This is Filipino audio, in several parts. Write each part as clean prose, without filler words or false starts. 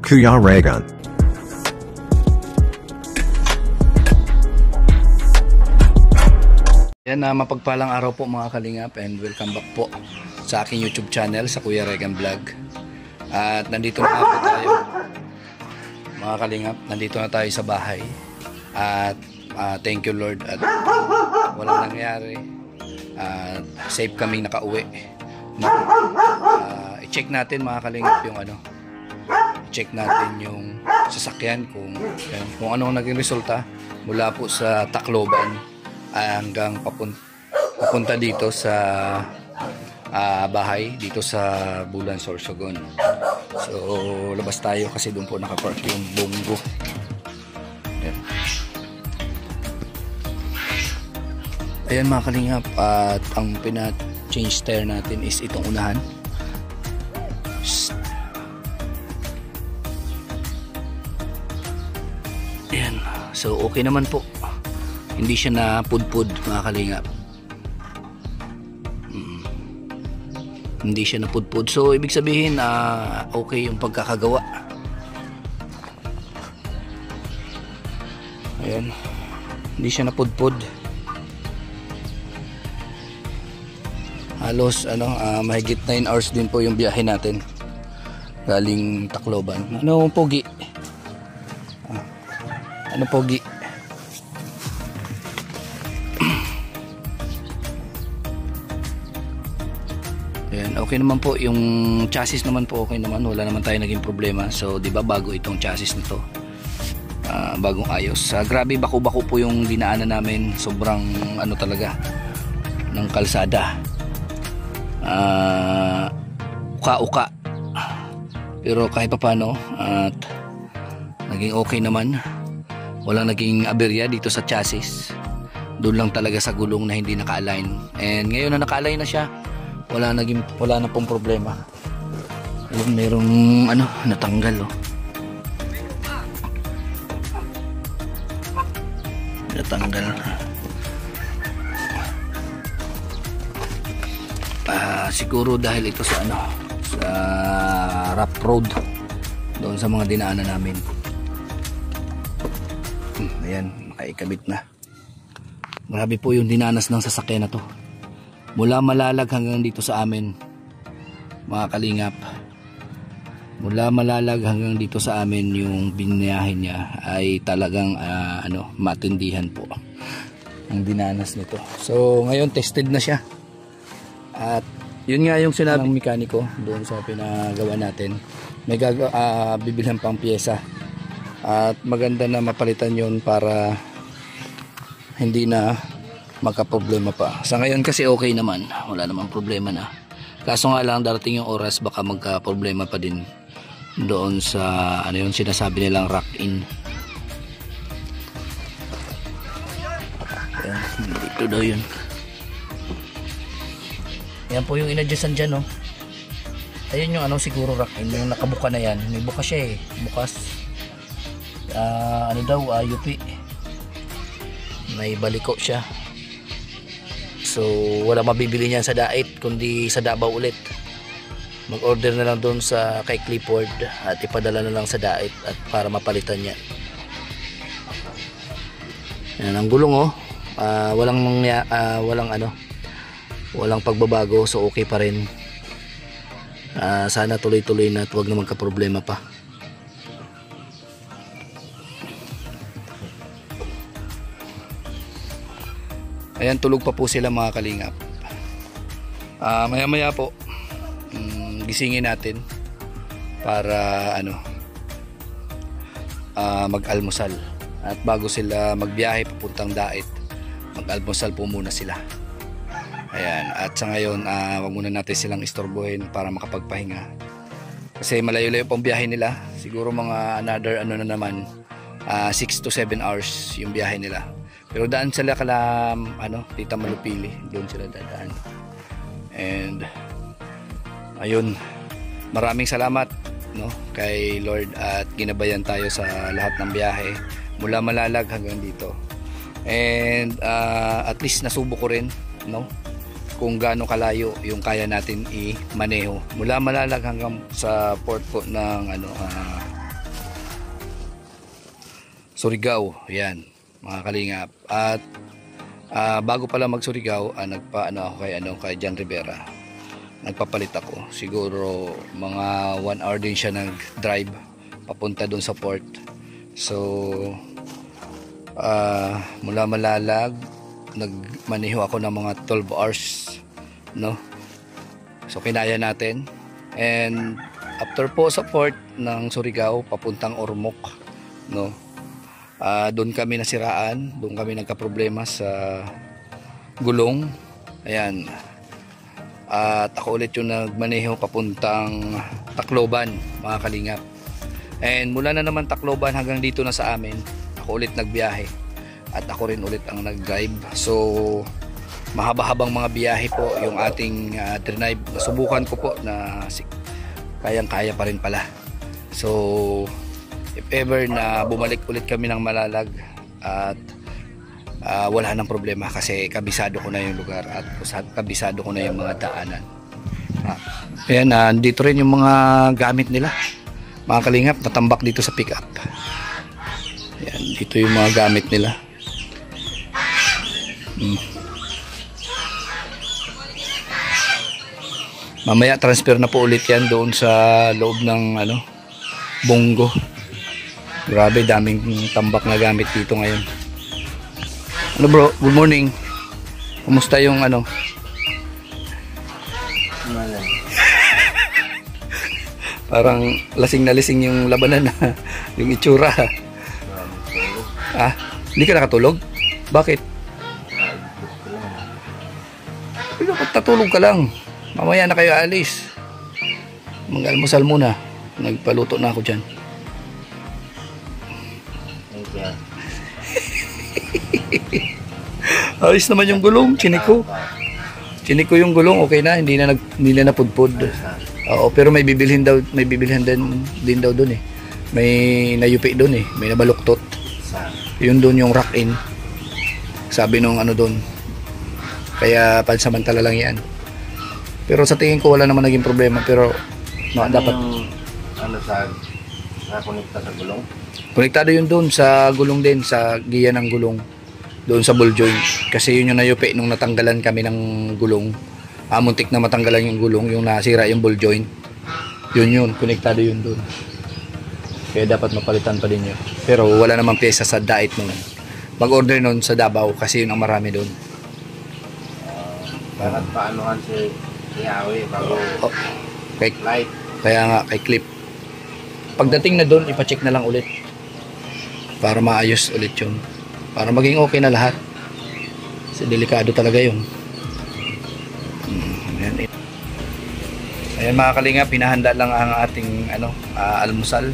Kuya Regan. Yan na mapagpalang araw po mga kalingap, and welcome back po sa aking YouTube channel sa Kuya Regan Vlog. At nandito na po tayo mga kalingap, nandito na tayo sa bahay. At thank you Lord at walang nangyari. Safe kaming nakauwi. I-check natin mga kalingap yung i-check natin yung sasakyan kung ano naging resulta mula po sa Tacloban hanggang papunta dito sa bahay dito sa Bulan, Sorsogon. So labas tayo kasi doon po nakapark yung Bongo. Ayan mga kalingap, at ang pina-change tire natin is itong unahan. Ayan, so okay naman po, hindi siya na pudpud mga kalingap. Hindi siya na pudpud, so ibig sabihin okay yung pagkakagawa. Ayan, hindi siya na pudpud. Halos mahigit 9 hours din po yung biyahe natin galing Tacloban. Ano pogi? Ano pogi? Ayan, okay naman po yung chassis naman po, okay naman, wala naman tayo naging problema. So di ba bago itong chassis nito, bagong ayos. Grabe bako-bako po yung dinaanan namin, sobrang talaga ng kalsada. Uka-uka, pero kahit papano at naging okay naman, walang naging aberya dito sa chassis. Doon lang talaga sa gulong na hindi naka-align, and ngayon na naka-align na siya, wala na pong problema. Ayun, merong natanggal natanggal. Siguro dahil ito sa sa rough road doon sa mga dinaanan namin. Ayan, nakaikabit na. Grabe po yung dinanas ng sasakyan na to, mula Malalag hanggang dito sa amin mga kalingap. Mula Malalag hanggang dito sa amin yung binayahin niya ay talagang matindihan po ang dinanas nito. So ngayon tested na siya, at yun nga yung sinabi ng mekaniko doon sa pinagawa natin, may bibilhan pang pyesa, at maganda na mapalitan yun para hindi na magka-problema pa. Sa ngayon kasi okay naman, wala namang problema na. Kaso nga lang darating yung oras baka magka-problema pa din doon sa yung sinasabi nilang rack-in. Dito daw yun. Yan po yung inadjustan dyan, ayun yung siguro rack-in, yung nakabuka na yan. May bukas siya bukas. UP, may baliko siya, so wala mabibili niyan sa Dait kundi sa Davao ulit. Mag-order na lang doon sa kay Clifford at ipadala na lang sa Dait at para mapalitan niya. Yan ang gulong, walang pagbabago, so okay pa rin. Sana tuloy-tuloy na at huwag na magka-problema pa. Ayan, tulog pa po sila mga kalingap. Maya-maya po gisingin natin para mag-almusal, at bago sila magbiyahe papuntang Dait, mag-almusal po muna sila. Ayan, at sa ngayon wag muna natin silang istorbohin para makapagpahinga kasi malayo-layo pang biyahe nila. Siguro mga another 6 to 7 hours yung biyahe nila, pero daan sila Tita Malupili, doon sila dadaan. And ayun, maraming salamat kay Lord at ginabayan tayo sa lahat ng biyahe mula Malalag hanggang dito. And at least nasubo ko rin kung gaano kalayo yung kaya natin i-maneho mula Malalag hanggang sa port po ng Surigao. Yan, mga kalingap. At bago pala mag Surigao, nagpaano ako kay John Rivera. Nagpapalit ako. Siguro mga 1 hour din siya nag-drive papunta doon sa port. So mula Malalag nagmaneho ako ng mga 12 hours, no? So kinaya natin. And after po sa port ng Surigao papuntang Ormoc, no? Doon kami nasiraan, doon kami nagka-problema sa gulong. Ayan. At ako ulit yung nagmaneho papuntang Tacloban, mga kalingap. And mula na naman Tacloban hanggang dito na sa amin, ako ulit nagbiyahe. At ako rin ulit ang nag-drive. So mahaba-habang mga biyahe po yung ating drive. Nasubukan ko po na kayang-kaya pa rin pala. So if ever na bumalik ulit kami ng Malalag at wala nang problema kasi kabisado ko na yung lugar at kabisado ko na yung mga daanan. Ayan, dito rin yung mga gamit nila, mga kalingap, natambak dito sa pick up. Ayan, dito yung mga gamit nila. Mamaya transfer na po ulit yan doon sa loob ng Bongo. Grabe, daming tambak na gamit dito ngayon. Bro, good morning. Kumusta yung Parang lasing na lasing yung labanan na yung itsura. Hindi ka nakatulog? Bakit? Dapat tatulog ka lang. Mamaya na kayo alis. Mag-almusal muna. Nagpaluto na ako dyan. Ayos naman yung gulong, chiniko yung gulong, okay na, hindi na napudpud. Oo, pero may bibilhin din daw doon eh. May nayupi doon eh, may nabaluktot. Yun doon yung rack in. Sabi nung doon. Kaya pansamantala lang yan. Pero sa tingin ko wala naman naging problema, pero dapat nakonekta sa gulong. Konektado yun doon sa gulong din, sa giya ng gulong. Doon sa ball joint. Kasi yun yung nayupi nung natanggalan kami ng gulong. Muntik na matanggalan yung gulong, yung nasira yung ball joint. Yun, konektado yun doon. Kaya dapat mapalitan pa din yun. Pero wala namang pyesa sa dait nun. Mag-order nun sa Davao kasi yun ang marami doon. Bakit paanohan si Yawi bago kay light? Kaya nga, kay clip. Pagdating na doon, ipacheck na lang ulit. Para maayos ulit yun. Para maging okay na lahat. Kasi delikado talaga yun. Ayan mga kalingap, pinahanda lang ang ating almusal.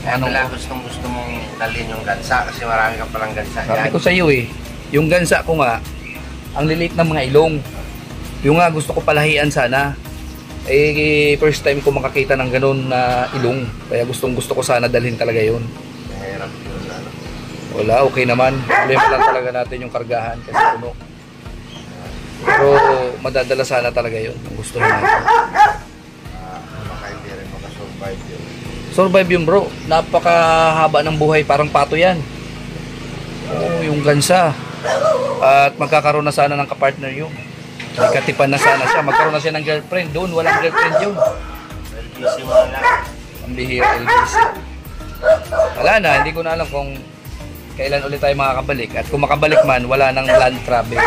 Gusto mong dalhin yung gansa kasi marami ka palang gansa. Sabi ko sa iyo yung gansa ko nga, ang lilit ng mga ilong. Yung nga gusto ko palahian sana. First time ko makakita ng ganun na ilong. Kaya gusto ko sana dalhin talaga yun. Mahirap yun. Wala, okay naman. Problema lang talaga natin yung kargahan kasi puno. Pero madadala sana talaga yun. Ang gusto natin. Baka hindi rin makasurvive yun. Survive yun bro. Napakahaba ng buhay. Parang pato yan. Oo, yung gansa. At magkakaroon na sana ng kapartner yun. May katipan na sana siya. Magkaroon na siya ng girlfriend. Doon, walang girlfriend yun. LBC mo lang. Ang bihira LBC. Wala na, hindi ko na alam kung kailan ulit tayo makakabalik. At kung makabalik man, wala nang land travel.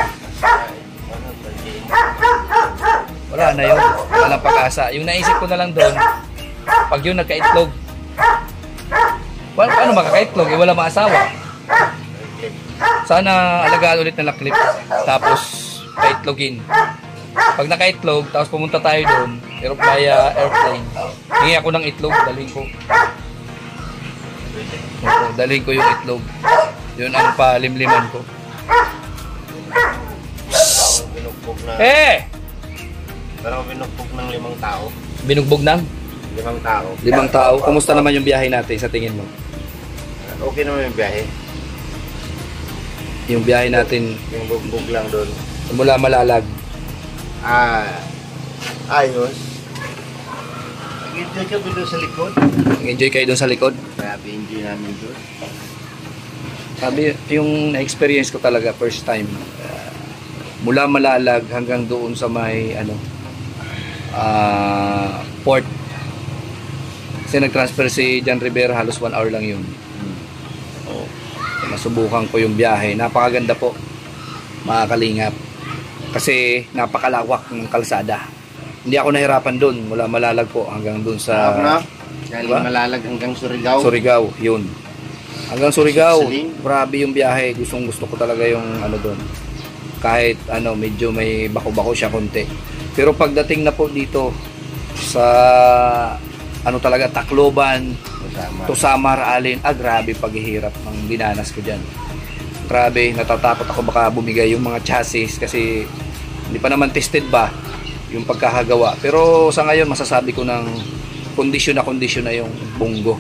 Wala na yun. Wala nang pag-asa. Yung naisip ko na lang doon, pag yun nagka-itlog, paano makaka-itlog? Wala maasawa. Sana alagaan ulit na clip. Tapos ka-itlogin. Pag naka-itlog, tapos pumunta tayo doon, via airplane. Hingi ako ng itlog, dalhin ko. Dalhin ko yung itlog. Yun ang palimliman ko. Pero binugbog ng 5 tao. Binugbog ng? 5 tao. 5 tao. Kumusta naman yung biyahe natin sa tingin mo? Okay naman yung biyahe. Yung biyahe natin. Yung bugbog lang doon. Mula Malalag. Ayos. Nag-enjoy kami doon sa likod. Nag-enjoy kayo doon sa likod? Kaya enjoy namin doon. Sabi, yung na-experience ko talaga first time. Mula Malalag hanggang doon sa may port. Kasi nag-transfer si John Rivera, halos 1 hour lang yun. Oh, nasubukan ko yung biyahe. Napakaganda po, mga kalingap. Kasi napakalawak ng kalsada. Hindi ako nahirapan doon. Mula Malalag po hanggang doon sa... Galing Diba? Malalag hanggang Surigao. Surigao, yun. Hanggang Surigao, Siling. grabe yung biyahe. Gusto ko talaga yung doon. Kahit medyo may bako-bako siya konti. Pero pagdating na po dito sa talaga Tacloban, to Samar, Alin, grabe paghihirap ng dinanas ko diyan. Grabe, natatakot ako baka bumigay yung mga chassis kasi hindi pa naman tested ba yung pagkakagawa. Pero sa ngayon masasabi ko ng kondisyon na yung Bungo.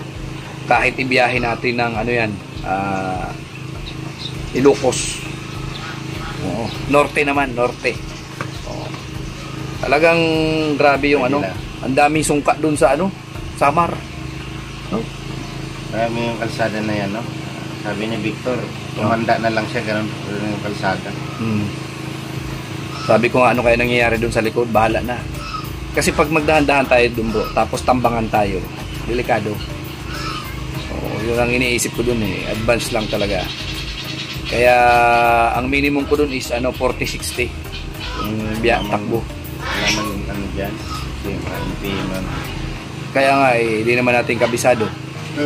Kahit ibiyahe natin ng Ilocos. Oo. Norte naman, norte. Oo. Talagang grabe yung ang daming sungka dun sa Samar. No? Marami yung kalsada na yan, no? Sabi ni Victor, tumanda na lang siya, ganun yung kalsada. Sabi ko nga kaya nangyayari dun sa likod, bahala na. Kasi pag magdahan-dahan tayo dun bro, tapos tambangan tayo, delikado. Yun ang iniisip ko dun advance lang talaga. Kaya ang minimum ko dun is 40-60 yung takbo. Naman dyan, Kaya nga hindi naman natin kabisado.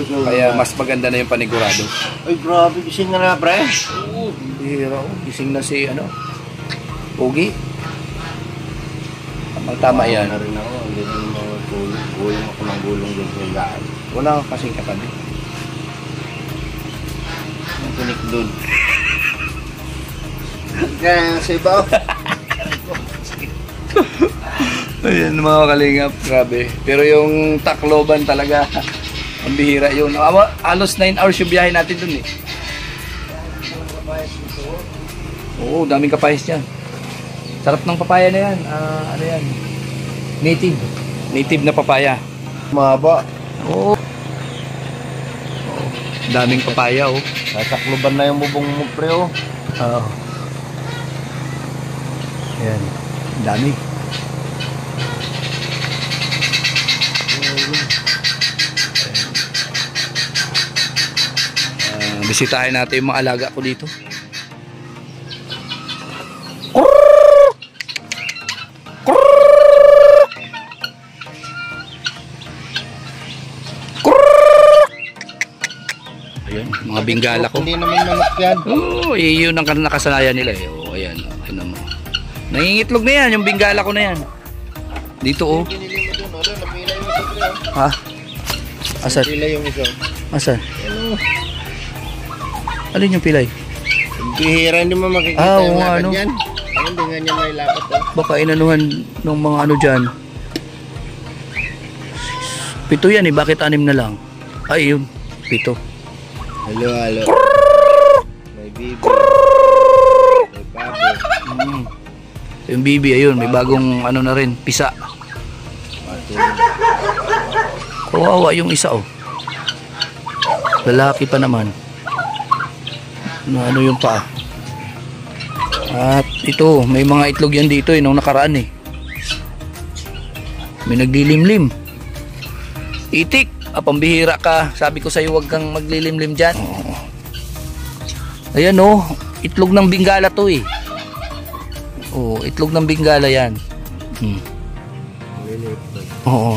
Kaya mas maganda na yung panigurado. Ay grabe, gising na pre. Hira, gising na si Pogi. Tama yan. Na rin ako, hindi rin gulong ako ng gulong doon sa higaan. Wala ka kasing katabi. Ang tunik doon. Kaya sa iba. Ayan mga kalingap, grabe. Pero yung Tacloban talaga, ang bihira yun. Halos 9 hours yung biyahe natin dun Oo, daming kapayas dyan. Sarap ng papaya na yan. Yan? Native. Native na papaya. Mahaba. Oo. Daming papaya Sasakluban na yung bubong mo pre Oo. Ayan. Dami. Bisitahin natin yung mga alaga ko dito. Ayan, mga bingala ko. Hindi naman manok yan. Yun ang nakasanayan nila ayan, ayun mo. Nangingitlog na yan, yung bingala ko na yan. Dito Pinili mo dun, napila yung isa pre. Ha? Asan? Napila yung isa. Asan? Alin yung pilay? Bihira, hindi mo makikita yung lakad yan. Hindi nga niya may lapat Baka inanuhan ng mga dyan. 7 yan bakit 6 na lang? Ay yun, 7. Halo. May bibi. May babo. Yung bibi ayun, may bagong na rin, pisa. Kawawa yung isa lalaki pa naman. Ano yung paa. At ito, may mga itlog yan dito nung nakaraan May naglilimlim. Itik, pambihira ka. Sabi ko sa'yo huwag kang maglilimlim dyan. Ayan itlog ng bingala to itlog ng bingala yan.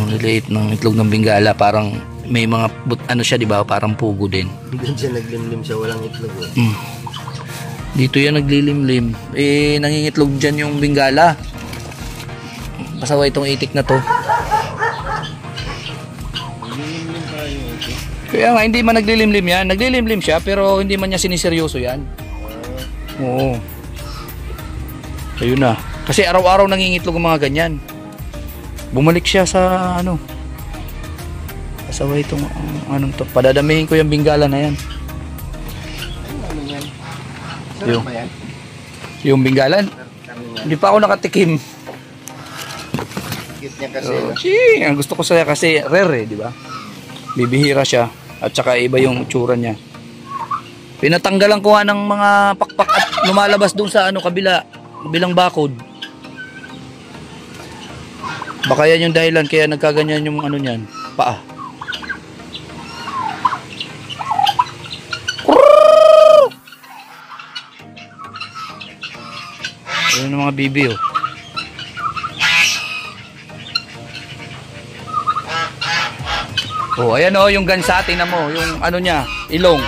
Niliit ng itlog ng bingala. Parang may mga siya diba, parang pugo din. Doon siya naglimlim siya, walang itlog Dito yan naglilimlim. Nangingitlog dyan yung bingala. Pasawa itong itik na to. Kaya nga hindi man naglilimlim yan. Naglilimlim siya pero hindi man niya siniseryoso yan. Oo. Ayun na. Kasi araw-araw nangingitlog ang mga ganyan. Bumalik siya sa pasawa itong to. Padadamihin ko yung bingala na yan. Sarap ba yan? Yung binggalan? Hindi pa ako nakatikim. Cute niya kasi. Ang gusto ko saya kasi rare di ba? Bibihira siya at saka iba yung tsura niya. Pinatanggalan ko nga ng mga pakpak at lumalabas doon sa ano kabilang bakod. Baka yan yung dahilan kaya nagkaganyan yung ano niyan, paa. Ayan ang mga bibi oh. Oh, ayan oh, yung gansa, tingnan mo, yung ano niya, ilong.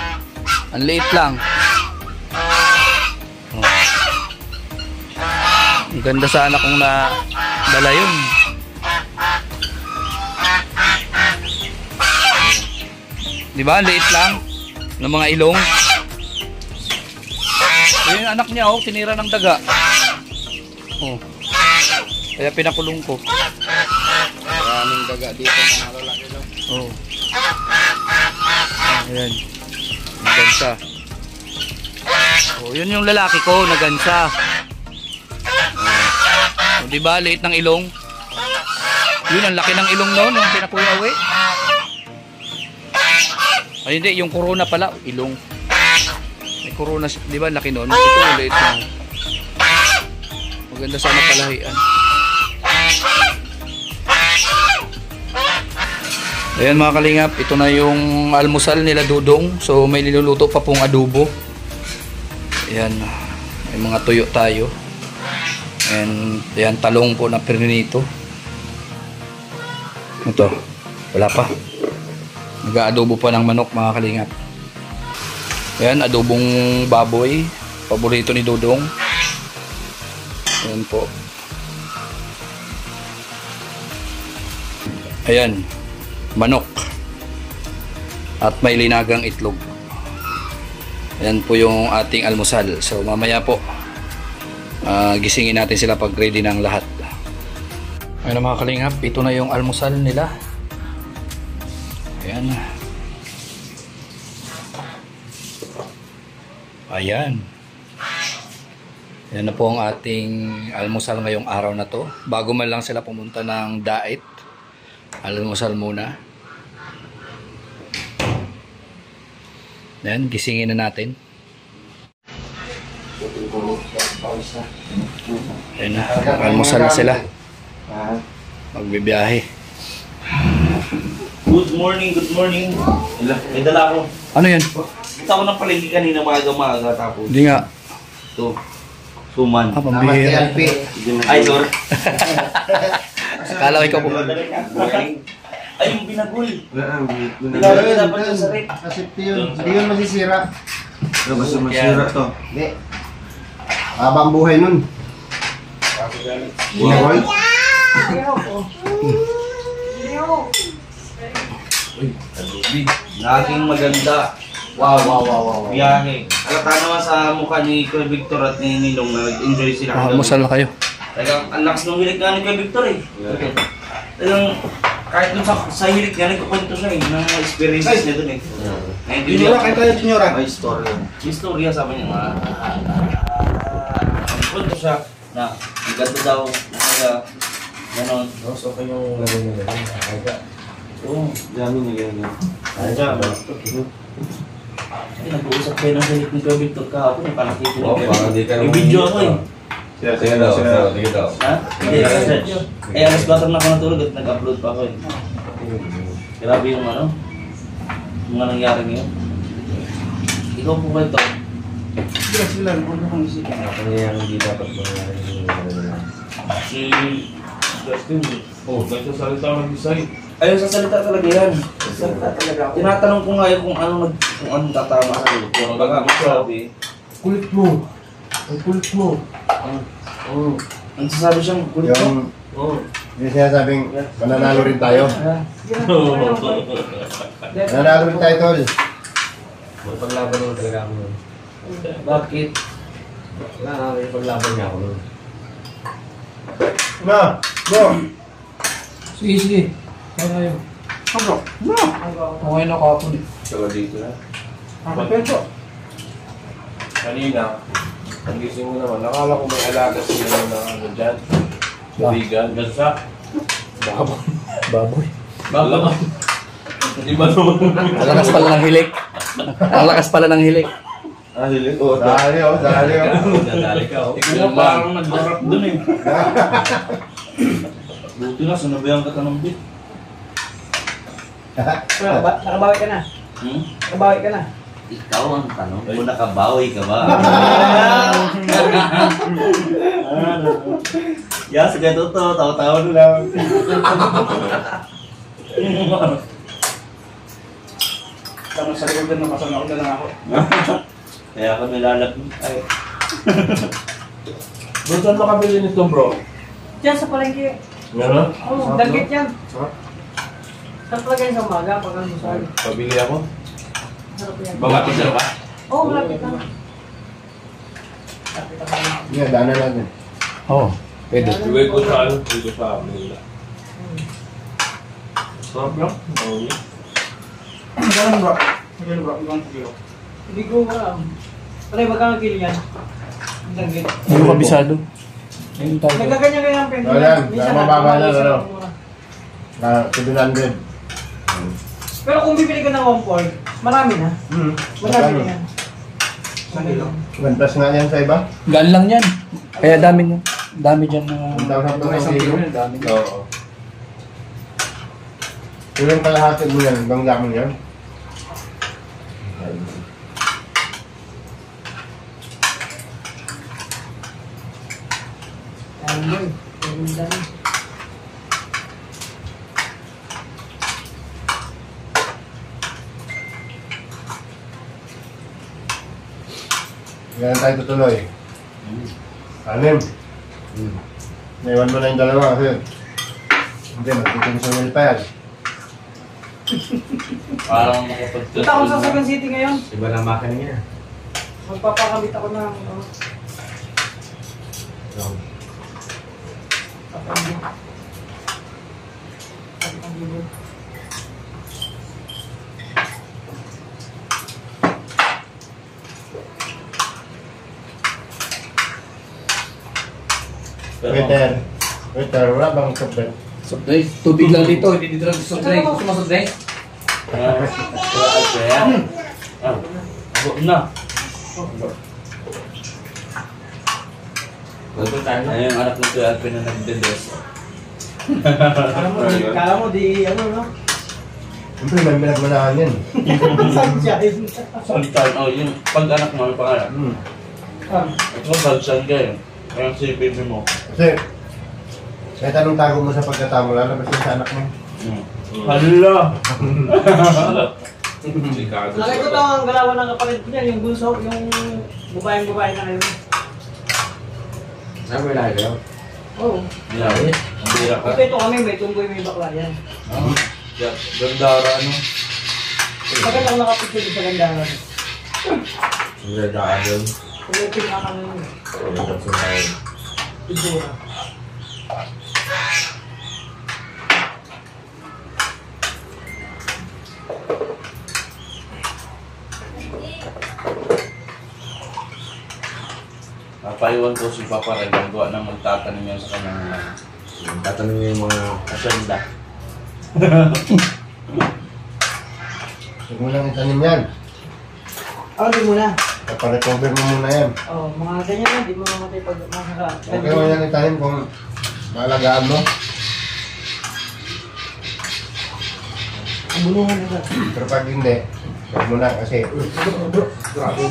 Ang liit lang. Oh. Ang ganda sana kung dala yun. Di ba? Ang liit lang ng mga ilong. Yung anak niya oh, tinira ng daga. Oh. Kaya pinakulong ko. Maraming daga dito mga lalaki lang. Oh. Ayan. Nagansa. Oh, yun yung lalaki ko, nagansa. Oh, di ba? Liit ng ilong. Yun, ang laki ng ilong noon, yung pinakuya uwi. Ay, hindi, yung corona pala, ilong. May corona, di ba? Laki noon. Ito, liit lang. Maganda sana palahian. Ayan mga kalingap, ito na yung almusal nila Dudong. So may niluluto pa pong adobo. Ayan, may mga tuyo tayo. And ayan, talong po na prinito. Ito, wala pa. Nag-aadobo pa ng manok mga kalingap. Ayan, adobong baboy. Paborito ni Dudong. Ayan po. Ayan, manok. At may linagang itlog. Ayan po yung ating almusal. So mamaya po, gisingin natin sila pag ready ng lahat. Ayan mga kalingap, ito na yung almusal nila. Ayan. Ayan. Yan na po ang ating almusal ngayong araw na to. Bago man lang sila pumunta ng diet, almusal muna. Yan, gisingin na natin. Yan na, almusal na sila. Magbibiyahe. Good morning, good morning. May dala ako. Ano yan? Kita ko ng palengke kanina maaga-maaga tapos. Hindi nga. Ito. Suman. Pambihira. Ay, sorry. Akala ko ikaw po. Ay, yung binagul. Binagul dapat sa sarit. Kasipti yun. Hindi yun masisira. Basta masira to. Hindi. Habang buhay nun. Binagul? Naging maganda. Wow. Biyahe. Alata naman sa mukha ni Kuya Victor at ni Nilong na nag-enjoy sila. Almusal na kayo. Talagang ang lakas ng hilig nga ni Kuya Victor eh. Talagang kahit dun sa hilig nga nagkukwento siya eh, ng experiences niya dun eh. Tinyora, kayo tayo tinyora. May istorya. May istorya sabi niya nga. Nagkwento siya na ang ganda daw, nakaga, ganon. So kayo gano'n nila. Oo. Dami nila yun. Kaya ay, nag-uusap kayo ng hilig ni Kuya Victor kahapon eh, parang kikinig Oo, parang di ka May naman- video ako eh. Sige daw. Ha? Hindi, eh, alas 4 na ako natulog at nag-upload pa ako eh. Grabe yung ano, yung mga nangyari ngayon. Ikaw po ba ito? Yes, sila, ano kong isipin? Ano yung hindi dapat mangyari yung Si Justin. Oh, nagsasalita mag-design. Ayun, sa salita talaga yan. Salita talaga ako. Tinatanong ko nga yun kung anong tatama sa iyo. Kung baga, masabi. Kulit mo. Ang kulit mo. Oo. Ang sasabi siyang kulit mo. Oo. Yung sinasabing mananalo rin tayo. Mananalo rin tayo, tol. Magpaglaban naman talaga ako nun. Bakit? Wala na, may paglaban niya ako nun. Ma! Go! Sige. Kaya kayo. Okay na kapon eh. Saka dito na. Kapento. Kanina, nagising mo naman. Nakala ko may alaga sila na ano dyan. Sarigan. Gansa. Baboy. Di ba naman? Ang lakas pala ng hilik. Ang lakas pala ng hilik. Dali oh, dali oh. Dadali ka, oh. Ikaw mo parang nag-rap dun eh. Buti na, sinabayan ka ng bit. Nakabawi ka na. Nakabawi ka na. Ikaw ang tanong kung nakabawi ka ba? Ya, sige to, tawa-tawa na lang. Tama sa likod na masama ko na lang ako. Kaya ako nilalap. Ay. Bro, saan makabili nito, bro? Diyan sa palengke. Meron? Oo, dagit yan. Sarap. Sarap talaga yan sa umaga pag ang musal. Pabili ako. Sarap yan. Malapit na ba? Oo, malapit na. Yan, daanan natin. Oo, pwede. Iway ko sa ano? Iway ko sa Manila. Sarap lang. Magalang bro. Magalang bro. Ibang kilo. Hindi ko alam. Pare, magkano kilo yan? Ang dagit. Hindi ko kabisado. Ayun tayo. Nagkaganyan-ganyan ang pwede. Ayan, Minsan mababa na, minsan ano? mura. 700. Pero kung bibili ka ng 1/4, marami na. Marami na yan. Isang kilo. 1 plus nga yan sa iba. Gaan lang yan. Kaya dami na. Dami dyan na... 1,000 kilo. Dami. Oo. Ilang kalahati mo yan, bang dami yan? Ayan mo eh. Ang dami. Yan tayo tutuloy. 6. Naiwan mo na yung dalawa kasi hindi, magtitinsunin pa yan. Parang makapag-test. Punta ako sa Sagan City ngayon. Iba na makin niya. Magpapakamit ako ng... Waiter, wala bang sobrang? Soft drink. Tubig lang dito. Hindi dito lang soft drink. Gusto mo soft drink? Abo na. Ayun yung anak ng Kuya Alvin na nagdedes. Kala mo di ano no? Siyempre, may minagmanahan yan. Sunshine. Sunshine, oh yung pag-anak mo, yung pangalan. Ito sunshine kayo. Ayun si baby mo. Kasi, kahit anong tago mo sa pagkatamo, lalabas yun sa anak mo. Hala! Chicago. Nakita ko ang galawan ng kapatid ko niyan, yung bunso, yung babaeng-babae na kayo. Sabi na kayo? Oo. Yeah. Bira ka. Ito kami, may tumboy, may bakla yan. Yeah. Gandara, ano? Maganda ako nakapicture sa gandahan. Hindi, daan yun. Kumipin na kami yun. Pindura. Napaiwan ko si Papa Ray, gawa na magtatanim yan sa kanyang Tatanong niya yung mga... asyenda. Huwag mo lang itanim yan. Di muna. Paparecover mo muna yan. Oo, mga ganyan yan, di mo mamatay pag makaka... Okay mo yan itanim kung maalagaan mo. Ang bulungan na sa... Pero pag hindi, huwag mo na kasi Grabe.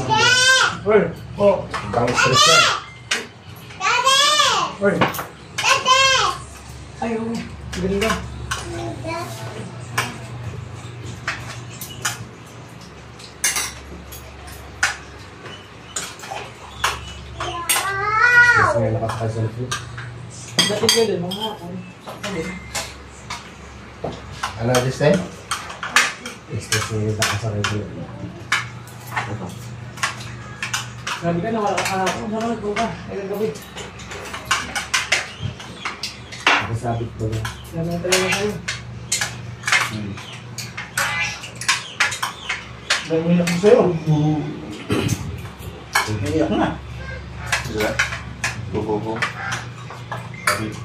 bang stress yan. Ay, oo. Galing ka. Stress nga nakaka-selfie. Dati ko din, mga hapon. Ano this time? Stress nga nakaka-selfie. Grabe ka na, wala ka kahapon. Saan ka nagbuka? Ay, gagabi. Nakasabit ko na. Grabe na talaga sa'yo. Dahil mo ko sa'yo. Iyak na. Diba? Bububo.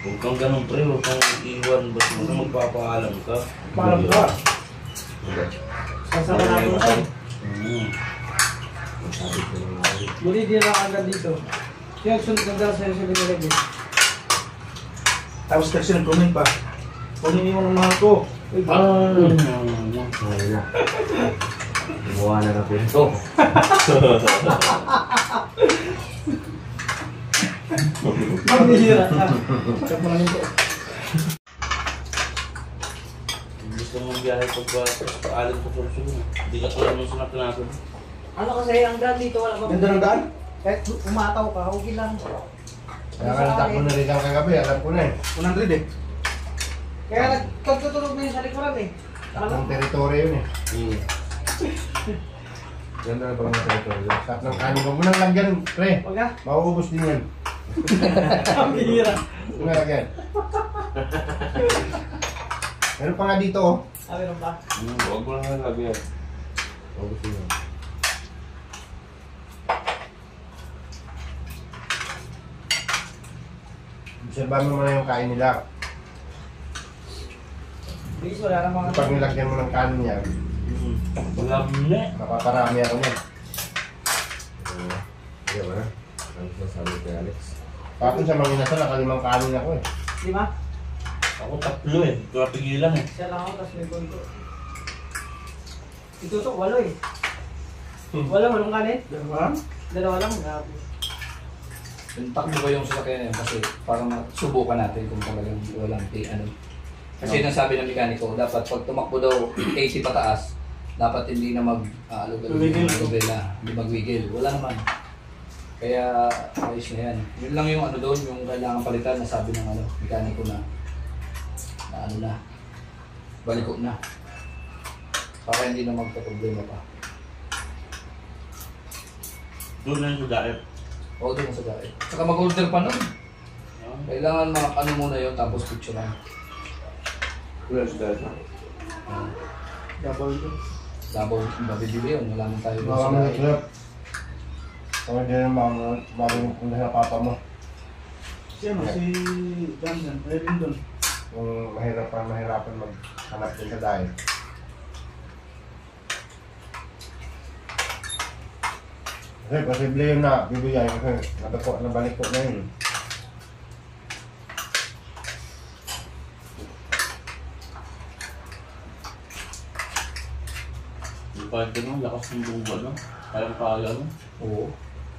Huwag kang ganun pre, huwag kang iwan. Basta mo na magpapaalam ka. Parang ka. Sasama natin sa'yo. Sabi ko lang ako. Buli din lang agad dito. Kaya sunod ng gas sa'yo sa binilagay. Tapos kasi nag-comment pa. Kunin mo ng mahal ko. Ayun na. Gumawa na ng pinto. Magbihira ka. Check mo lang ito. Gusto mong biyahe pag-alam ko sa susunod. Hindi ka tulad nung sunod natin. Ano kasi ang daan dito wala pa. Ganda ng daan? Kahit umataw ka, okay lang. Kaya ka natakbo na rin lang kagabi, alam ko na eh. 100 eh. Kaya nagtutulog na yun sa likuran eh. Takbong teritoryo yun eh. Ganda na pala mga territory. Sak ng kanin mo nang lagyan, pre. Huwag na. Mauubos din yan. Magbihira. Huwag na lagyan. Meron pa nga dito oh. Ah, meron pa. Huwag mo lang nalagyan. O gusto nyo. Obserbahan mo muna yung kain nila. Please, wala na mga... Pag nilagyan mo ng kanin niya, Wala na. mapaparami ako niyan. Hindi ba na? Ano sabi kay Alex? Tapos sa mga inasal, nakalimang kanin ako eh. Di ba? Ako tatlo eh. Kaya pigilan eh. Siya lang ako, tapos may konto. Itutok, walo eh. Walong kanin? Dalawa lang, grabe. Takbo ko yung sasakyan na yun kasi para masubukan natin kung talagang walang ano. Kasi nasabi ng mekaniko, dapat pag tumakbo daw 80 pataas, dapat hindi na mag-alugel na, hindi mag-wiggle. Wala naman. Kaya ayos na yan. Yun lang yung ano doon, yung kailangan palitan na sabi ng mekaniko na ano na, baliko na. Para hindi na magka-problema pa. Doon na yung diet. O doon sa gaya. Saka mag-order pa nun. Kailangan ano muna yun, tapos picture lang. Yes, dad. Labaw, mabibili yun. Wala naman tayo Mga mga itlap. Kung hindi na marunong kung sa papa mo. Si ano, si Johnson. Ayun doon. Kung mahirapan maghanap din sa diet. Kasi posible yun na bibigyan kasi nabalik ko na yun. Yung kahit ganun, lakas ng buong ano. Kaya kaya ano. Oo.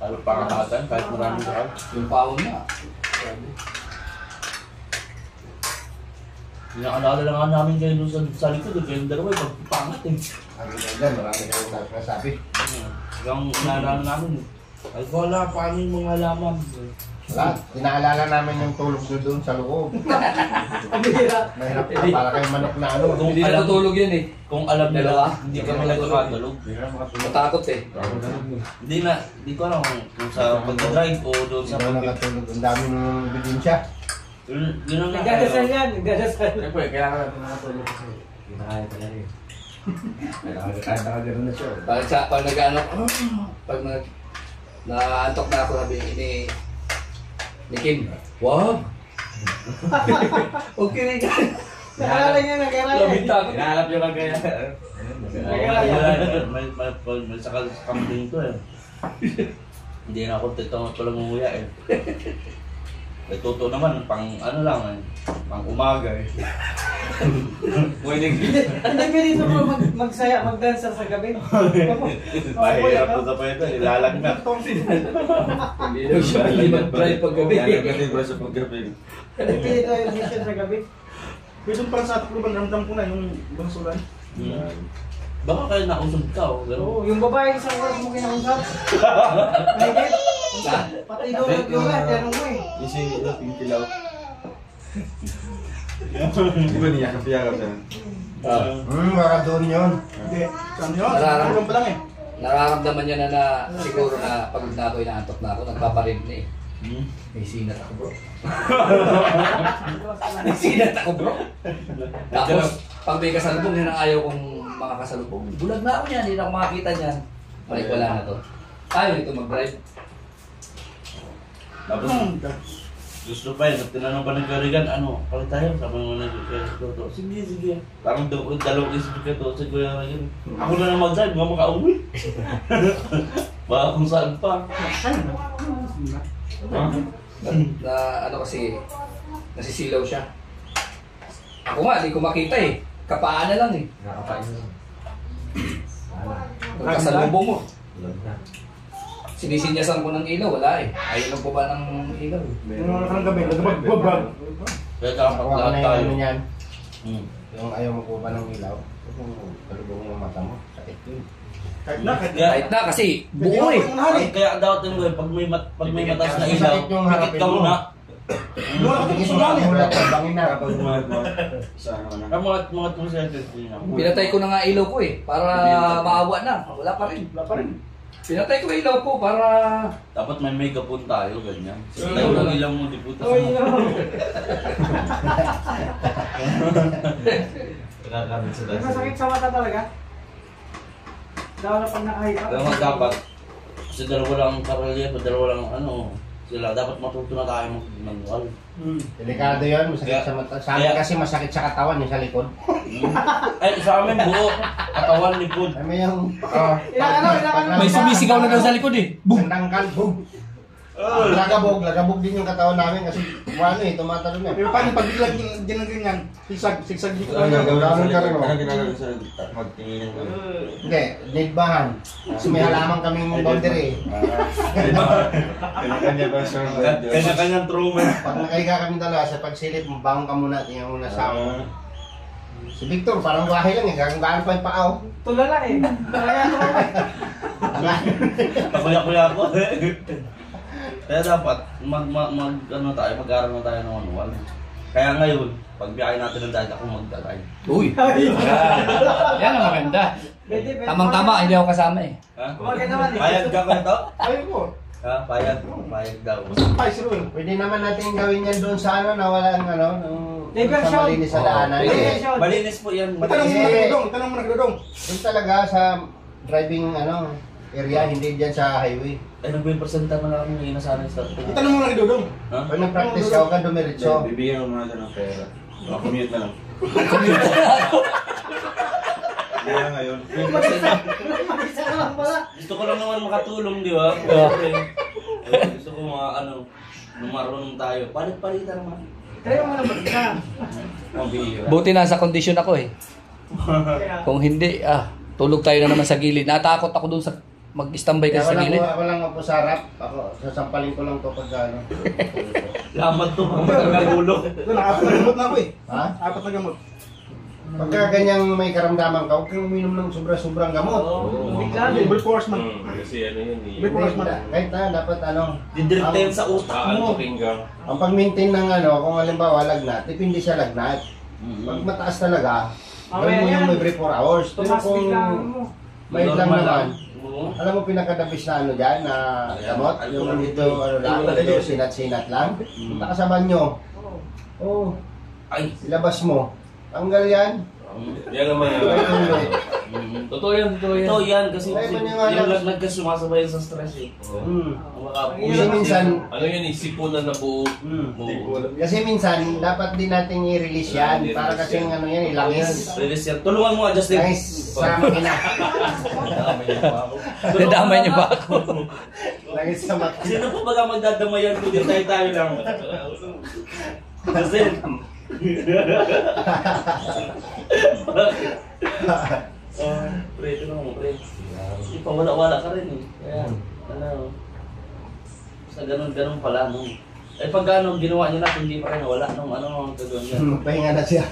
Kaya pakakatan kahit maraming tao. Yung pawon na. Grabe. Naalala lang nga namin kayo doon sa likod. Kayong dalawa, pagpangat eh. Sabi na dyan, marami kayong nasabi. Hanggang inaalala namin. Ay wala, paano yung mga halaman? Wala, inaalala namin yung tulog nyo doon sa loob. Pabihira. Mahirap pa, para kayong manok na ano. Kung Hindi alam- natutulog yun eh. Kung alam nila, Dalawa? hindi kami nagkakatulog. Matakot eh. Hindi ko alam kung sa pagdadrive o doon sa Hindi na nakatulog, ang dami nung ebidensya. Yun ang Nagdadasal yan, nagdadasal. Siyempre, kailangan natin nakatulog kasi hindi na kaya talaga eh. Kahit nakagano na siya. Pag nag-ano, pag naantok na ako sabi ni Kim, wag! Okay rin ka. Nakalala niya, nakalala. Labing takot. Hinahanap yung kagaya. may sakal sa kambing to eh. Hindi na ako palang umuya eh. May totoo naman, pang ano lang eh. Pang umaga eh. Pwede Hindi pwede ito bro magsaya, magdancer sa gabi. mahirap na sa pwede, ilalag na. Hindi daw siya hindi mag-drive pag gabi. Hindi ba sa paggabi? Hindi pwede ito yung mission sa gabi. Pwede parang sa atak ko ramdam ko na yung bangsulan. Baka kayo nausog ka o gano'n. Oo, yung babae isang oras mo kinausap. Mahigit. Pati doon yung tanong mo eh. Isi ito, pinkilaw. Di ba niya? Kapiyakap siya. Baka doon yun. Hindi. Saan yun? Nararamdaman. Tulong pa lang eh. Nararamdaman niya na siguro na pagod na ako, inaantok na ako, nagpaparin na eh. May sinat ako bro. May sinat ako bro. Tapos, pag may kasalubong, yan ang ayaw kong mga kasalubong. Bulag na ako niyan, hindi na ako makakita niyan. Balik wala na to. Ayaw nito mag-drive. Tapos, gusto pa yun, tinanong pa ng Garigan, ano, palit tayo, sabi mo na Toto. Sige, sige. Parang dalawang isip ka to, sa Kuya Ryan. Ako na lang mag-drive, mga makauwi. Baka kung saan pa. Na ano kasi, nasisilaw siya. Ako nga, di ko makita eh. Kapaan na lang eh. Nakakain na. Pagkasalubong mo. Sinisinyasan ko ng ilaw, wala eh. Ayaw lang po ba ng ilaw eh. Yung nakarang gabi, nagbagbag. Kaya dapat Pag lahat na tayo. yung ano yan, Hmm. yung ayaw mo po ba ng ilaw, kung talubong yung mata mo, sakit yun. Kahit na, kahit na. Kahit na kasi buo eh. Kaya dapat yung gawin, pag may matas na ilaw, Sakit yung harapin pikit ka mo. muna. Wala ka Tingin sa mo lang na mula bangin na. Ang mga tumusentes din ako. Pinatay ko na nga ilaw ko eh, para maawa na. Wala pa rin. Wala pa rin. Pinatay ko ilaw ko para... Dapat may megaphone tayo, ganyan. Tayo lang ilang mo, di putas Oy, mo. Nakakabit sa May masakit sa mata talaga. Lalo na pag nakahiga. Kaya nga dapat, kasi dalawa lang karalya, dalawa lang ano, sila, dapat matuto na tayo mag-manual. Delikado yun, masakit sa mata. Sa akin kasi masakit sa katawan, yung sa likod. Ay, sa amin buo, katawan, likod. Ay, may yung... May sumisigaw na daw sa likod eh. Boom! Tangkal, boom! Lagabog din yung katawan namin kasi ano eh, tumatalo na. Pero paano pag biglang din ng ganyan, sigsag dito. Gagawin ka rin oh. ginagawa sa magtingin ko? Hindi, nidbahan. Kasi may halaman kaming boundary eh. Kanya-kanya ba sir? Kanya-kanyang trauma. Pag nakahiga kami dalawa, sa pagsilip, bangon ka muna, tingnan mo na sa ako. Si Victor, parang bahay lang eh, gagang pa yung paaw. Tulala eh. Kaya ako Kakuya-kuya ako. Kaya dapat, mag-aral na tayo ng manual. Kaya ngayon, pag biyahe natin ng diet, ako magdalay. Uy! Yan ang maganda. Pwede, pwede. Tamang-tama, hindi ako kasama eh. Ha? Kumaganda naman eh. Payag ka kwento? Ayun ko. Ha? Payag? Payag daw. Ay, sir. Pwede naman natin gawin yan doon sa ano, na walang ano, Diversion. sa malinis sa daanan. Oo, Eh, Malinis po yan. Tanong mo na Dodong, tanong mo na Dodong. Doon talaga sa driving ano area, hindi dyan sa highway. Ay, nagbe-presenta na lang kami inasanay sa Tanong mo na Dodong. Ha? Pag nag-practice ka, huwag ka dumiretso. Bibigyan mo muna siya ng pera. Commute na lang. Kaya ngayon. Isa ka lang pala. Gusto ko lang naman makatulong, di ba? Gusto ko mga marunong tayo. Palit-palitan naman. Tayo mo naman isa. Ang bihira. Buti nasa kondisyon ako eh. Kaya, Kung hindi, tulog tayo na naman sa gilid. Natakot ako dun sa mag-standby Kaya kasi sa gilid. walang ako sa harap. Ako, sasampalin ko lang to pag ano. Lamat to, pagkakagulong. Doon, apat na gamot na ako eh. Ha? Apat na gamot. Pagka ganyang may karamdaman ka, huwag kang uminom ng sobra-sobrang gamot. bigla din. Brute force man. Kasi ano yun eh. Brute force man. Kahit na, dapat ano. Didirect tayo sa utak mo. Aantukin ka. Ang pag-maintain ng ano, kung halimbawa lagnat, depende siya lagnat. Pag mataas talaga, gawin mo yung every 4 hours. Pero Tumas kung bigla mo. may lang Normal naman, Oo. alam mo pinakadabis na ano dyan, na gamot, yung dito, ano lang, dito sinat-sinat lang. Punta ka sa banyo. Oo, Ay. ilabas mo. Tanggal yan. Yan naman Ay, yan. tuloy. Totoo yan, totoo yan. Ito yan kasi Ay, yung maniwala. lagnat kasi sumasabay sa stress eh. Kasi minsan, Ano yun eh, sipunan na buo. kasi minsan, dapat din natin i-release yan. Para kasing ano yan, ilangis. Release yan. Tulungan mo, Justin. Langis sa makina. Nadamay niyo ba ako? Langis sa makina. Sino po baga magdadamayan ko din tayo lang? Kasi pre, ito naman, pre. Hindi pa wala-wala ka rin eh. Kaya, ano, sa ganun-ganun pala, no. Eh pag ano, ginawa niyo na, hindi pa rin wala nung ano, gagawin niya. Magpahinga na siya.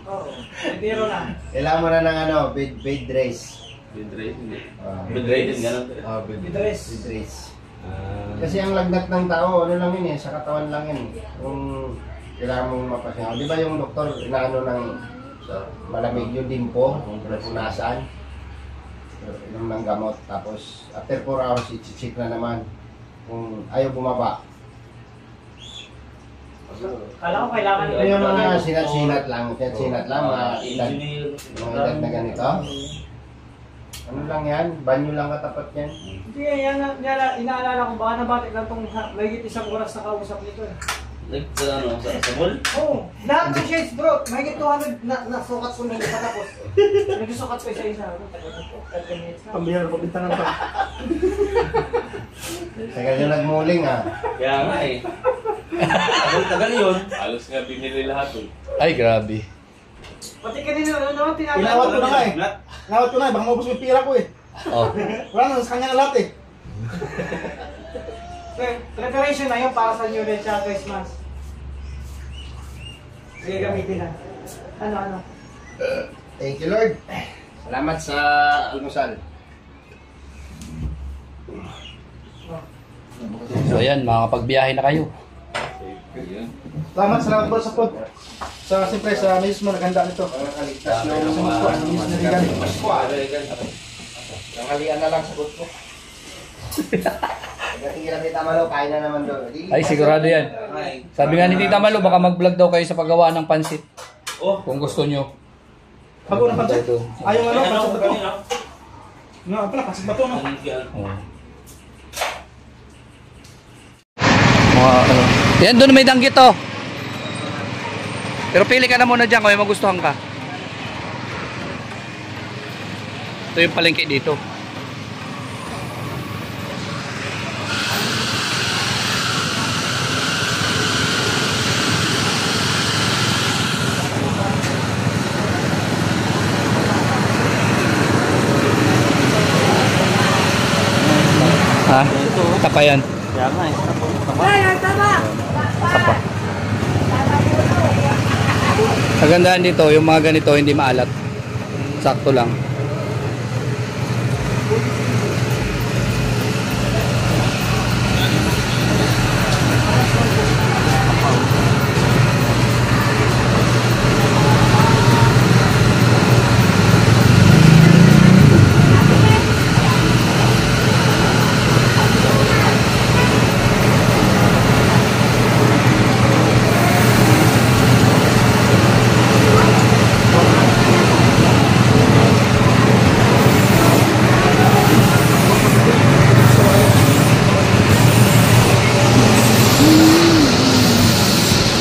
Oo. Tiro na. Kailangan mo na ng ano, bed race. Bed rate, hindi. Ah, Bed rate din, ganun. bed race. Kasi ang lagnat ng tao, ano lang yun eh, sa katawan lang yun eh. Kung kailangan mong mapasingaw. Di ba yung doktor, inaano ng malamig yung dimpo, punasan, inom ng gamot, tapos after 4 hours, i-check na naman kung ayaw bumaba. Kala ko kailangan Ito yung mga sinat-sinat lang, mga edad, Engineer. mga edad na ganito. Ano lang yan, banyo lang katapat yan. Hindi, yan inaalala ko, baka nabatik lang itong mahigit 1 oras na kausap nito eh. Like sa ano, sa mall? Oo. Lahat ng shades bro, mahigit 200 na sukat ko na yung patapos. Nagsusukat ko isa-isa. 30 minutes na. Pambihar ko bintangan pa. Tagal nyo nagmuling Kaya nga eh. Tagal yun. Halos nga binili lahat eh. Ay, grabe. Pati kanina naman tinatawag. Inawat ko na nga eh. Inawat ko na eh, baka maubos ko yung pira ko eh. Oh. Wala na, sa kanya na lahat eh. Preparation na yun para sa New Year at Christmas. Sige, gamitin na. Ano? Thank you, Lord. Salamat sa almusal. So ayan, makakapagbiyahe na kayo. Salamat po sa food. Siyempre sa misis mo, naganda nito. Kaligtas na Sa mga po, ang misis na regal. Nanghalian na lang sagot ko. Tingnan Tita Malo, kain na naman doon. Ay, sigurado yan. Sabi nga ni Tita Malo, baka mag-vlog daw kayo sa paggawa ng pansit. Oh. Kung gusto nyo. Bago na pansit. Ito. Ay, yung ano, Ano, pansit bato. kanina? Nga pala, pansit bato no. Oh. Mga ano. Yan, doon may danggit oh. Pero pili ka na muna dyan kung may magustuhan ka. Ito yung palengke dito. Ha? Tapa yan. Kaya nga eh. Tapa. Kagandaan dito, yung mga ganito hindi maalat. Sakto lang.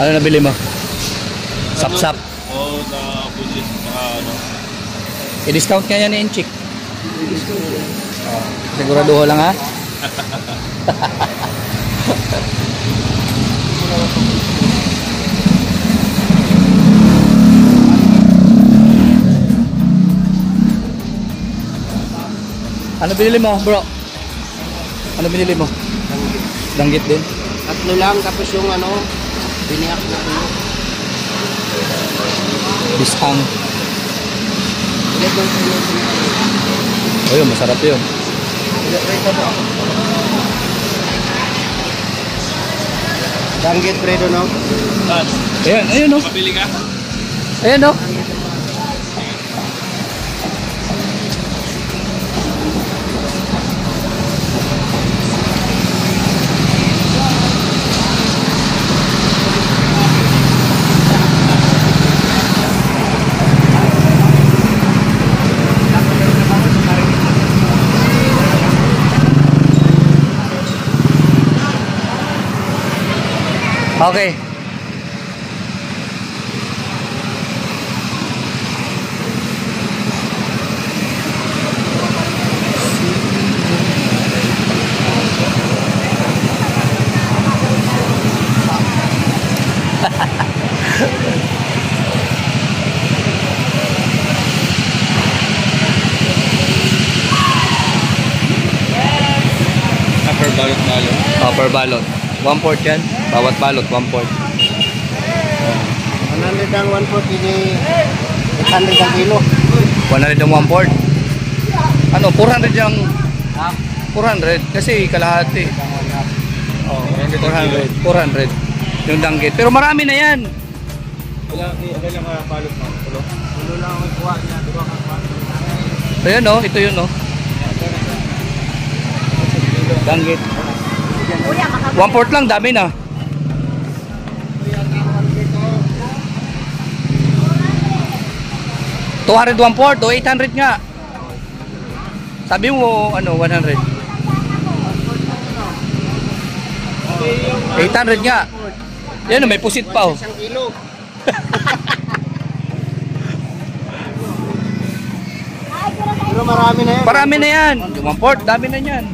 Ano nabili mo? Sap-sap. Oo, na budget, saka ano. I-discount nga yan ni Inchik. Siguraduho lang ha? Ano binili mo, bro? Ano binili mo? Danggit din? Tatlo lang, tapos yung ano, biniyak na ito. Bishang. Ayun, masarap yun. Danggit Fredo, no? Ayan, ayun no. Mabili ka? Ayan no. Okay. Per balot-balot. Oh, per balot. 1/4 yan. Bawat balot, 1/4. 100 ang 1/4, ini 800 ang kilo. 100 ang 1/4. Ano, 400 yung... 400. Kasi kalahati. Oh, 400. 400. Yung danggit. Pero marami na yan. Ilan ang balot mo? Tulo? Tulo lang ang kuha niya, tulo ang kuha. Ayan no, ito yun no. Danggit. 1/4 lang, dami na. $200 1/4 o 800 nga. Sabi mo ano 100. 800 nga. Yan, may pusit pa oh. 1 kilo. Pero marami na yan. Parami na yan. Dumamport, dami na yan.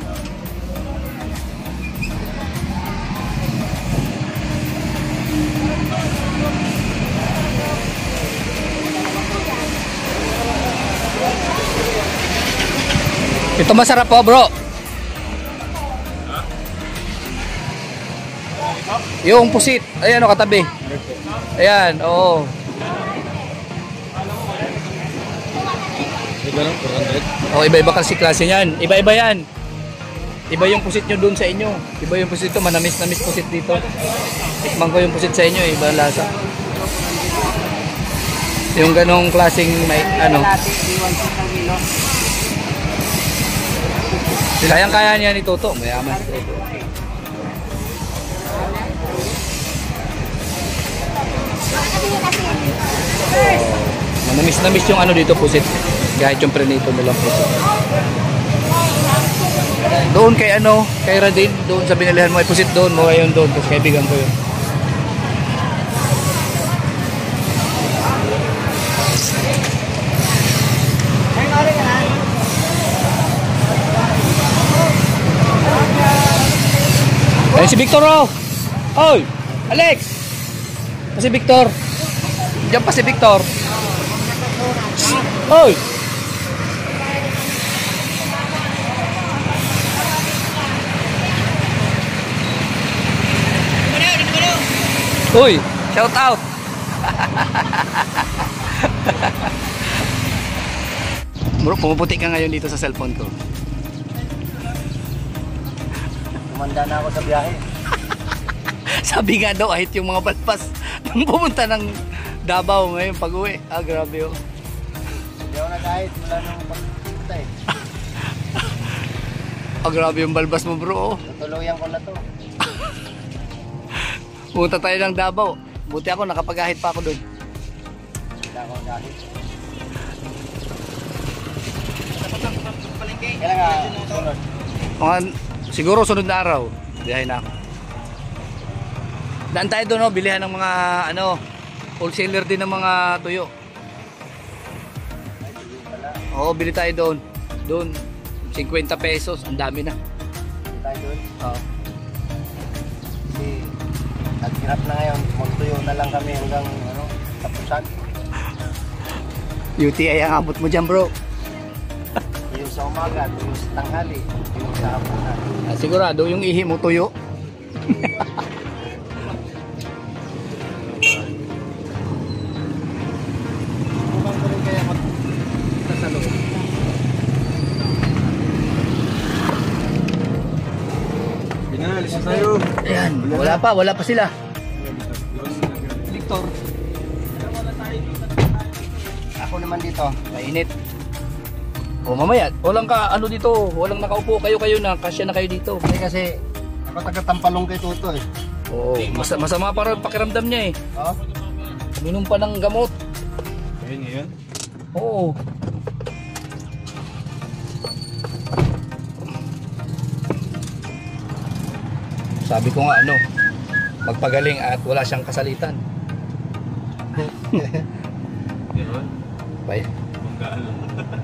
Ito masarap po, bro. Yung pusit. Ayan o, katabi. Ayan, oo. Oh, iba-iba kasi klase niyan. Iba-iba yan. Iba yung pusit nyo dun sa inyo. Iba yung pusit ito. Manamis-namis pusit dito. Tikman ko yung pusit sa inyo. Iba lasa. Yung ganong klaseng may ano. Kayang-kaya niya ni Toto. Mayaman. Manamis-namis yung ano dito pusit. Kahit yung prenito nila pusit. Doon kay ano, kay Radin, doon sa binilihan mo ay pusit doon, mo ayun doon, kasi kaibigan ko yun. Ayun si Victor oh! Oy! Alex! Si Victor! Diyan pa si Victor! Oy! Uy! Shout out! Bro, pumuputi ka ngayon dito sa cellphone ko. Tumanda na ako sa biyahe. Sabi nga daw, kahit yung mga balpas nang pumunta ng Davao ngayon pag-uwi. Ah, grabe oh. Hindi ako nag-ahit mula nung pagpunta eh. Ah, grabe yung balbas mo bro. Tutuluyan ko na to. Pumunta tayo ng Davao. Buti ako, nakapag-ahit pa ako doon. Hindi ako nag-ahit. Kailan nga sunod? Siguro sunod na araw. Biyahe na ako. Daan tayo doon, no? Bilihan ng mga ano, wholesaler din ng mga tuyo. Oo, bili tayo doon. Doon, 50 pesos. Ang dami na. Hindi tayo doon. Oo. Kasi naghirap na ngayon. Magtuyo na lang kami hanggang ano, tapusan. UTI ang abot mo dyan bro. Yung sa umaga, yung sa tanghali, yung sa hapunan. Sigurado yung ihi mo tuyo. Alis na tayo. Ayan, wala pa sila. Victor. Ako naman dito. Mainit. O mamaya, walang ka ano dito, walang nakaupo kayo na, kasya na kayo dito. Kasi ako taga-tampalong kay Tuto eh. Oo, masama pa rin pakiramdam niya eh. Oh? Minom pa ng gamot. Ayun ngayon. Oo. Sabi ko nga ano, magpagaling at wala siyang kasalitan. Bay.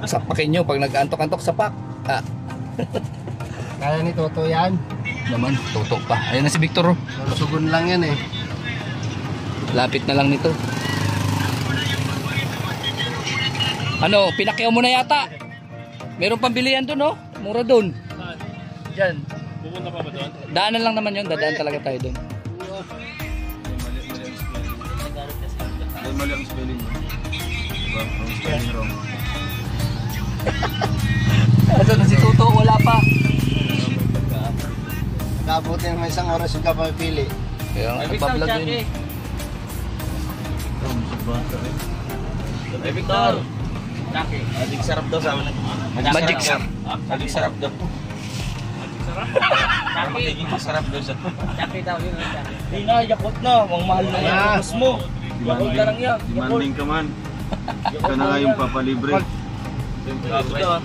Sapakin nyo pag nag-antok-antok sapak. Ah. Kaya ni Toto yan. Naman, tutok pa. Ayun na si Victor. Oh. Sugon lang yan eh. Lapit na lang nito. Ano, pinakyaw mo na yata. Meron pambilihan doon, oh. Mura doon. Diyan. Pupunta pa ba doon? Daanan lang naman yun. Dadaan talaga tayo doon. Mali ang spelling mo. Diba? Ang spelling wrong. Ito na si Tuto. Wala pa. Nakabuti naman isang oras yung kapapili. Kaya nagpa-vlog yun. Hey Victor! Adik sarap daw sa amin. Magic sarap. Adik sarap daw. Magiging masarap daw sa... Jackie daw yun. Hindi na, yakot na. Ang mahal na yung bus mo. Yakot ka lang yan. Demanding ka man. Ikaw na nga yung papalibre.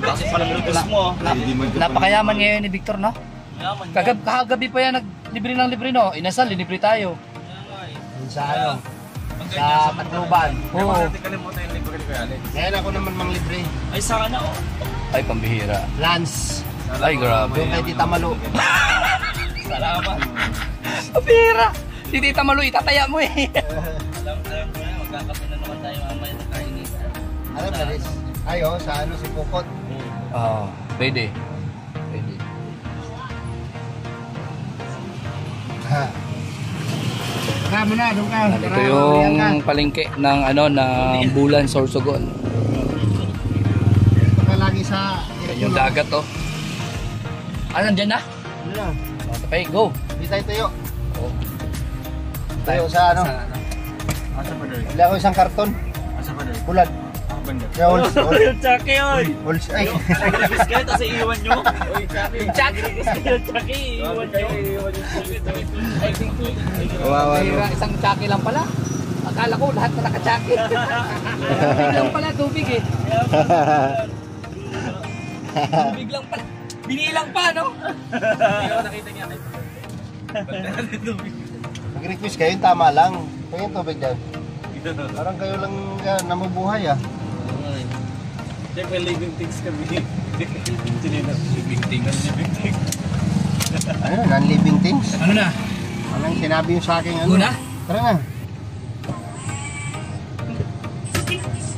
Kasi palang bus mo. Napakayaman ngayon ni Victor, no? Yaman. Kagabi pa yan, libre ng libre, no? Inasal, libre tayo. sa ano, sa Tacloban. Oo. Kalimutan yung libre ko yan. Ngayon ako naman manglibre. Ay, sana oh. Ay, pambihira. Lance. Ay, grabe. Yung kay Tita Malo. Salamat. Pambihira. Si Tita Malo, itataya mo eh. Alam ko na, magkakape na naman tayo mamaya na kainitan. Ano ba, Liz? Ay, oh, sa ano, si Pukot. Pwede. Pwede. Ha. Kamo na, doon ka. Ito yung palengke ng ano ng Bulan Sorsogon. Baka lagi sa... Yan yung dagat oh. Ah, nandyan na? Ano na? Okay, go. Hindi tayo tuyo. Oh. Tayo sa ano? Asa pa doon? Wala ako isang karton. Asa pa doon? Pulad. Ako banda. Kaya Ols. Yung Chucky, oy! Ols. Ay. Biscuit, tapos iiwan nyo. Yung Chucky, yung Chucky, iiwan nyo. Kawawa no. Pambihira, isang Chucky lang pala. Akala ko lahat na naka-Chucky. Tubig lang pala, tubig eh. Tubig lang pala. Binilang pa, no? Nakita niya. Mag-request kayo, tama lang. Tingin tubig dyan. Parang kayo lang namubuhay ah. Siyempre, living things kami. Living things. Ano, non-living things? Ano na? Anong sinabi yung sa akin ano? Una? Tara na.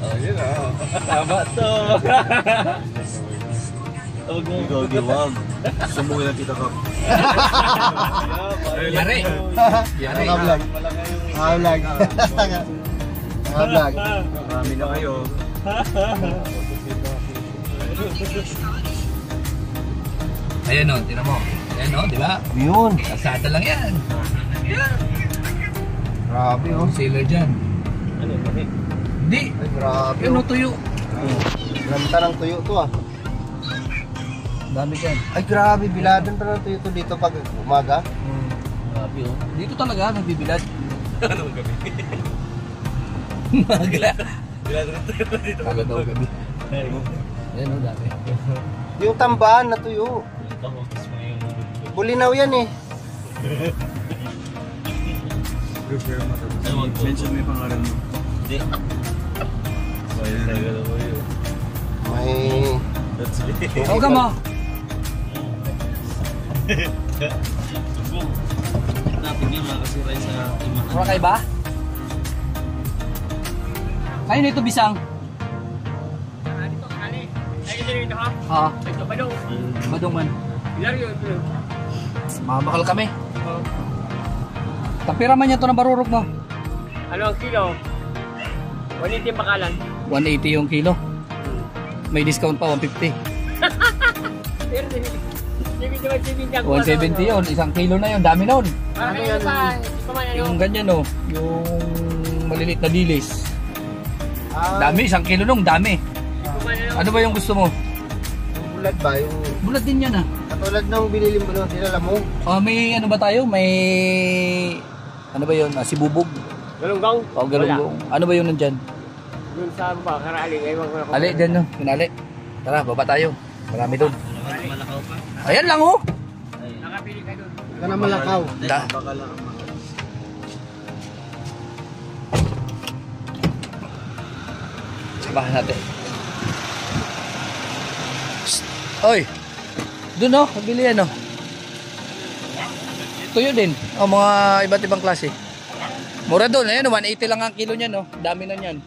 Oh, yun oh. Tama to. Tawag mo. Ikaw, diwag. Sumbungin ang tita ko. Yari. Yari. Naka-vlog. Naka-vlog. Naka-vlog. Marami na kayo. Ayan o, tinan mo. Ayan o, di ba? Yun. Kasada lang yan. Grabe oh. Sailor dyan. Ano, bakit? Hindi. Ay, grabe Yun oh. o, tuyo. Lanta ng tuyo to ah. Dami dyan. Ay grabe, biladan pa ng tuyo to dito pag umaga. Grabe oh. Dito talaga, nagbibilad. Anong gabi? Magla. Bilado na tayo dito. Kala daw gabi. Ayan o, dami. Yung tambahan na tuyo. Ito, mismo yung... Bulinaw yan eh. Prepare mo ito. Ay, wag po. Mention mo yung pangalan mo. Hindi. May tagala mo yun. May... That's it. Huwag ka mo. Natin yung makasiray sa imahan. Wala kayo ba? Kayo na ito, Bisang. Ha? Badong man. Mabakal kami. Tapira man yan ito ng barurok mo. Ano ang kilo? 180 bakalan. 180 yung kilo. May discount pa, 150. Pero hindi 170 yun, isang kilo na yun, dami nun. Ano yan? Yung ganyan no, yung maliliit na dilis. Dami, isang kilo nung, dami. Ano ba yung gusto mo? Yung bulad ba? Yung... Bulat din yan ah. Katulad ng binili mo doon, dinala mo. May ano ba tayo? May... Ano ba yun? Sibubog. Galunggong? O, galunggong. Ano ba yun nandyan? Doon sa baba, karaling. Ewan ko na kung... Ali, dyan no, pinali. Tara, baba tayo. Marami doon. Malakaw pa. Ayan lang oh. Nakapili ka doon. Ka na malakaw. Da. Baka lang ang mga... Sabahan natin. Psst. Oy! Doon oh, nabili yan oh. Tuyo din. O, mga iba't ibang klase. Mura doon. Ayan, 180 lang ang kilo niyan oh. Dami na niyan.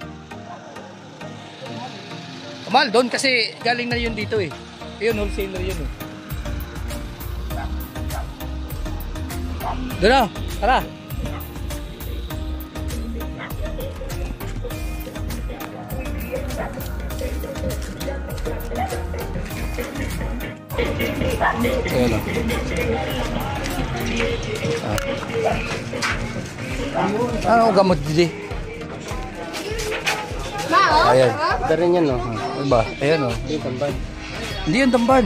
Mahal doon kasi galing na yun dito eh. Yun, wholesaler yun eh. Doon oh, tara. Ayan o. Ano gamot dito? Ayan. Ito rin yan no. Ano ba? Ayan o. Hindi, tamban. Hindi yan tamban.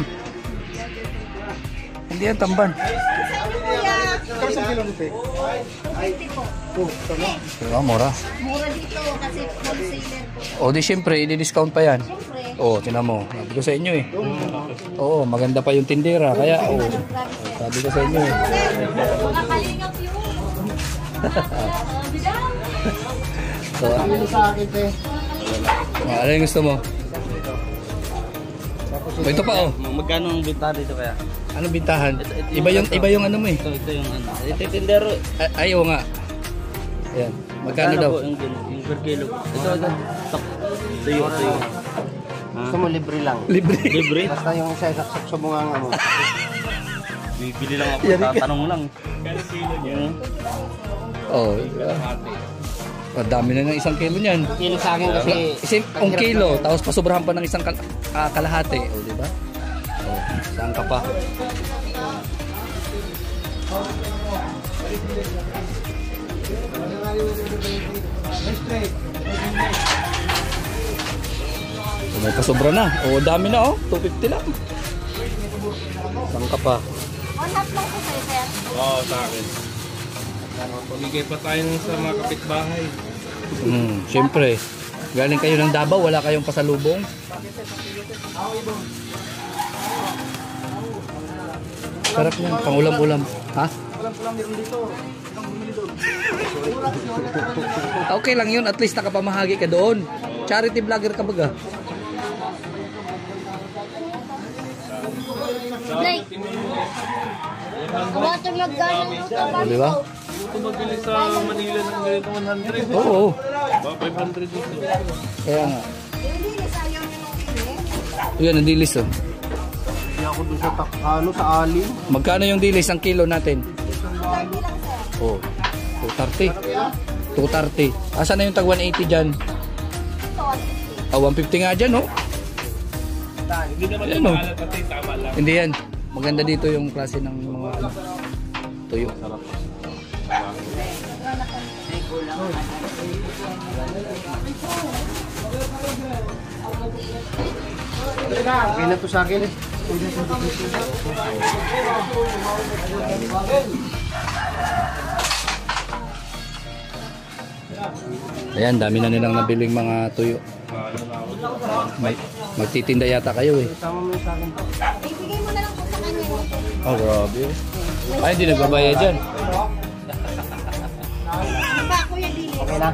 Hindi yan tamban. Diba, mura. Mura dito kasi wholesaler po. O di syempre, i-discount pa yan. Siyempre. O, tinan mo. Sabi ko sa inyo eh. Oo, maganda pa yung tindera. Kaya, o. Sabi ko sa inyo eh. Mga kalingap yun. So, Sabi sa akin, te. ano yung gusto mo? Oh, ito pa oh. Magkano ang benta dito kaya? Anong bintahan? Iba yung ano mo eh. Ito yung ano. Ito yung tindero. Ay, oo nga. Ayan. Magkano daw? po yung per kilo? Ito. Tuyo. Gusto mo libre lang. Libre. Libre? Basta yung isa saksak sa bunga nga mo. Bibili lang ako. Yari ka. Tatanong lang. Oh. Ang dami na ng 1 kilo niyan. Kilo sa akin kasi... Isang kilo, tapos pasobrahan pa ng isang kalahati. O, di ba? O, saan ka pa? So, may pasobra na. O, dami na oh. 250 lang. Saan ka pa? On half lang po sa'yo, sir. Oo, sa akin. Pamigay pa tayo sa mga kapitbahay. Siyempre. Galing kayo ng Davao, wala kayong pasalubong. Sarap yan, pangulam-ulam. Ha? Okay lang yun, at least nakapamahagi ka doon. Charity vlogger ka baga. Blake. Water nagganang ng trabaho. Di ba? Ito magbili sa Manila ng ganito 100. Oo. Ba, 500 dito. Kaya nga. Hindi, sayang nyo nung ini. Yan, ang dilis oh. Hindi ako doon sa sa alin. Magkano yung dilis ang kilo natin? 30 lang, sir. Oh, 230. 230. Asan na yung tag 180 dyan? Ito, 150. 150 nga dyan, oh. Hindi naman Ayan, yung oh. maalat pati, tama lang. Hindi yan. Maganda dito yung klase ng mga ano, tuyo. Okay na to sa akin eh. Ayan, dami na nilang nabiling mga tuyo. Magtitinda yata kayo eh. Tama mo sa akin to. Ibigay mo na lang po sa kanya. Oh, grabe. Ay, hindi nagbabayad dyan. Ano ba, Kuya Dili? Okay na.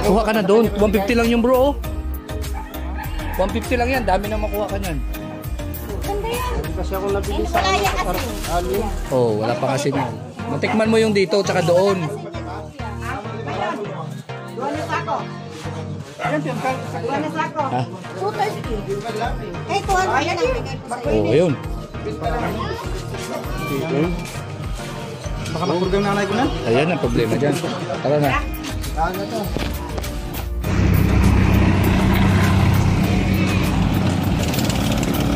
Kuha ka na doon. 150 lang yung bro, oh. 150 lang yan. Dami na makuha ka nyan. Ganda yan. Kasi ako nabili Hindi sa kaya kasi. alin. Oh, wala pa kasi na. Matikman mo yung dito, tsaka doon. Ha? 230. Eh, 200 na lang bigay ko sa'yo. Oh, ayun. Baka mag-program na ko na. Ayan ang problema dyan. Tara na. Ano to?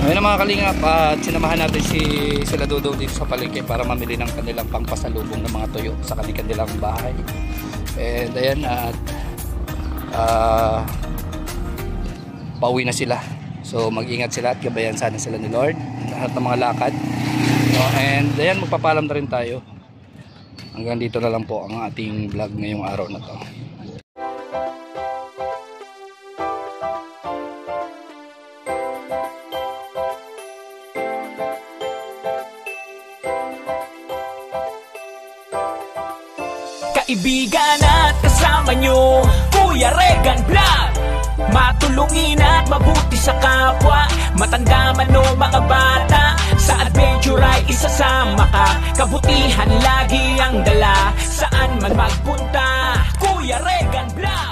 Ngayon mga kalingap, at sinamahan natin sila Dodo dito sa palengke para mamili ng kanilang pangpasalubong ng mga tuyo sa kanilang bahay. And ayan, at pauwi na sila. So mag-ingat sila at gabayan sana sila ni Lord lahat ng mga lakad. And ayan, magpapalam na rin tayo. Hanggang dito na lang po ang ating vlog ngayong araw na to. Kaibigan at kasama nyo, Kuya Regan Vlog. Matulungin at mabuti sa kapwa, matanda man o mga bata. Sa adventure ay isasama ka, kabutihan lagi ang dala. Saan man magpunta, Kuya Regan Vlog.